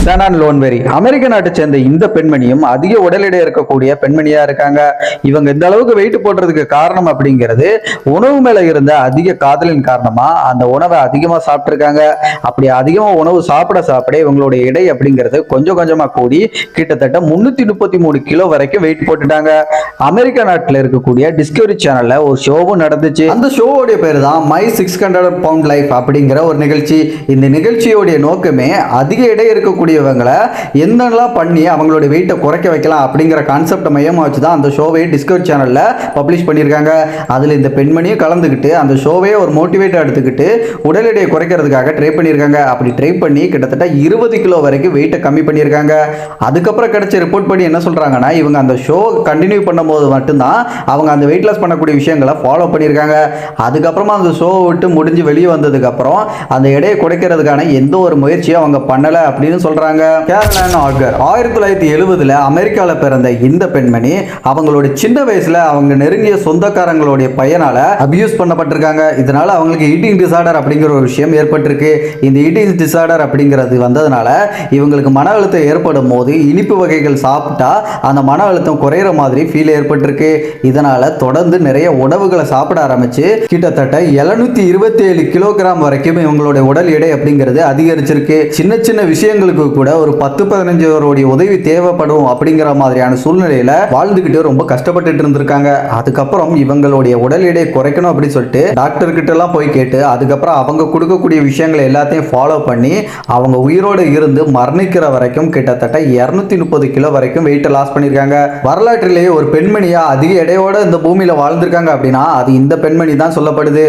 ஷனான் லோன்வெரி அமெரிக்க நாட்டை சேர்ந்த இந்த பெண்மணியும் அதிக உடல் எடை இருக்கக்கூடிய பெண்மணியா இருக்காங்க. இவங்க இந்த அளவுக்கு வெயிட் போடுறதுக்கு காரணம் அப்படிங்கிறது உணவு மேல இருந்த அதிக காதலின் காரணமா அந்த உணவை அதிகமா சாப்பிட்டுருக்காங்க. அப்படி அதிகமா உணவு சாப்பிட சாப்பிட இவங்களுடைய எடை அப்படிங்கிறது கொஞ்சம் கொஞ்சமா கூடி கிட்டத்தட்ட 333 கிலோ வரைக்கும் வெயிட் போட்டுட்டாங்க. அமெரிக்கா நாட்டில் இருக்கக்கூடிய டிஸ்கவரி சேனல்ல ஒரு ஷோவும் நடந்துச்சு. அந்த ஷோவோடைய பேர் தான் மை 600 பவுண்ட் லைஃப் அப்படிங்கிற ஒரு நிகழ்ச்சி. இந்த நிகழ்ச்சியோடைய நோக்கமே அதிக எடை இருக்கக்கூடியவங்களை என்னெல்லாம் பண்ணி அவங்களுடைய வெயிட்டை குறைக்க வைக்கலாம் அப்படிங்கிற கான்செப்டை மையமாக வச்சு தான் அந்த ஷோவை டிஸ்கவரி சேனல்ல பப்ளிஷ் பண்ணியிருக்காங்க. அதில் இந்த பெண்மணியும் கலந்துக்கிட்டு அந்த ஷோவையே ஒரு மோட்டிவேட்டாக எடுத்துக்கிட்டு உடல் எடையை குறைக்கிறதுக்காக ட்ரை பண்ணியிருக்காங்க. அப்படி ட்ரை பண்ணி கிட்டத்தட்ட 20 கிலோ வரைக்கும் வெயிட்டை கம்மி பண்ணியிருக்காங்க. அதுக்கப்புறம் கிடைச்ச ரிப்போர்ட் படி என்ன சொல்றாங்கன்னா, இவங்க அந்த ஷோ கண்டினியூ பண்ணும்போது மட்டும்தான் அவங்க அந்த வெயிட் லாஸ் பண்ணக்கூடிய விஷயங்களை ஃபாலோ பண்ணியிருக்காங்க. அதுக்கப்புறமா அந்த ஷோவை விட்டு முடிஞ்சு வெளியே வந்ததுக்கு அப்புறம் அந்த எடையை குறைக்கிறதுக்கான எந்த ஒரு முயற்சியும் அவங்க பண்ணல அப்படின்னு சொல்றாங்க. கேரளான் ஆர்கர் 1970 அமெரிக்காவில் பிறந்த இந்த பெண்மணி அவங்களுடைய சின்ன வயசுல அவங்க நெருங்கிய சொந்தக்காரங்களுடைய பையனால அபியூஸ் பண்ணப்பட்டிருக்காங்க. இதனால அவங்களுக்கு ஈட்டிங் டிசார்டர் அப்படிங்கிற ஒரு விஷயம் ஏற்பட்டிருக்கு. இந்த ஈட்டிங் டிசார்டர் அப்படிங்கிறது வந்ததுனால இவங்களுக்கு மன அழுத்தம் ஏற்படும் போது இனிப்பு வகைகள் சாப்பிட்டா அந்த மன அழுத்தம் குறையிற மாதிரி ஃபீல் ஏற்பட்டிருக்கு. இதனால தொடர்ந்து நிறைய உணவுகளை சாப்பிட ஆரம்பிச்சு கிட்டத்தட்ட 727 கிலோகிராம் வரைக்கும் இவங்களுடைய உடல் எடை அப்படிங்கிறது அதிகரிச்சிருக்கு. சின்ன சின்ன விஷயங்களுக்கு கூட ஒரு 10-15 பேருடைய உதவி தேவைப்படும் அப்படிங்கிற மாதிரியான சூழ்நிலையில வாழ்ந்துகிட்டு ரொம்ப கஷ்டப்பட்டு இருந்திருக்காங்க. அதுக்கப்புறம் இவங்களுடைய உடல் எடை குறைக்கணும் அப்படின்னு சொல்லிட்டு டாக்டர் கிட்ட எல்லாம் போய் கேட்டு அதுக்கப்புறம் அவங்க கொடுக்கக்கூடிய விஷயங்களை எல்லாத்தையும் ஃபாலோ பண்ணி அவங்க உயிரோடு இருந்து மரணிக்கிற வரைக்கும் கிட்டத்தட்ட 230 கிலோ வரைக்கும் வெயிட் லாஸ் பண்ணிருக்காங்க. வரலாற்றிலேயே ஒரு பெண்மணியா அதிக எடையோட இந்த பூமியில வாழ்ந்திருக்காங்க அப்படின்னா அது இந்த பெண்மணி தான் சொல்லப்படுது.